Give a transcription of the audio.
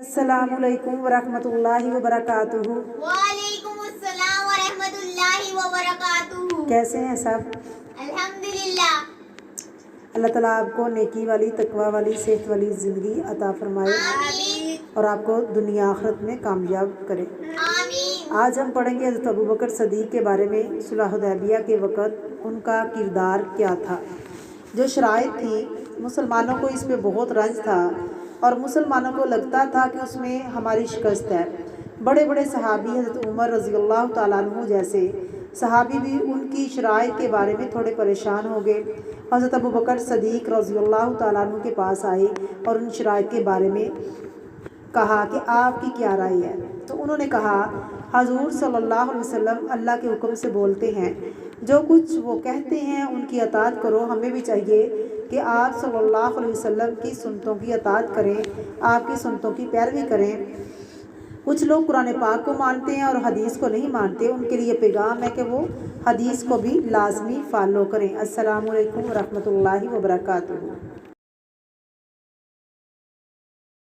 अस्सलाम वालेकुम वरहमतुल्लाहि वबरकातुहू। वालेकुम अस्सलाम वरहमतुल्लाहि वबरकातुहू। कैसे हैं सब? अल्हम्दुलिल्लाह। अल्लाह ताला आपको नेकी वाली, तकवा वाली, सेहत वाली ज़िंदगी अता फरमाए आमीन और आपको दुनिया आखिरत में कामयाब करे। आमीन। आज हम पढ़ेंगे हज़रत अबू बकर सदीक़ के बारे में। सुलह हुदैबिया के वक़्त उनका किरदार क्या था। जो शराइत थी, मुसलमानों को इस पे बहुत रंज था और मुसलमानों को लगता था कि उसमें हमारी शिकस्त है। बड़े बड़े सहाबी हज़रत उमर रज़ियल्लाहु ताला अन्हु जैसे सहाबी भी उनकी शराइत के बारे में थोड़े परेशान हो गए। हज़रत अबू बकर सदीक़ रज़ियल्लाहु ताला अन्हु के पास आए और उन शराइत के बारे में कहा कि आपकी क्या राय है। तो उन्होंने कहा, हजूर सल्लल्लाहु अलैहि वसल्लम अल्लाह के हुक्म से बोलते हैं, जो कुछ वो कहते हैं उनकी अताअत करो। हमें भी चाहिए कि आप सल्लल्लाहु अलैहि वसल्लम की सुन्नतों की अताअत करें, आपकी सुन्नतों की पैरवी करें। कुछ लोग कुरान पाक को मानते हैं और हदीस को नहीं मानते। उनके लिए पैगाम है कि वो हदीस को भी लाजमी फॉलो करें। अस्सलामु अलैकुम रहमतुल्लाहि व बरकातुहू।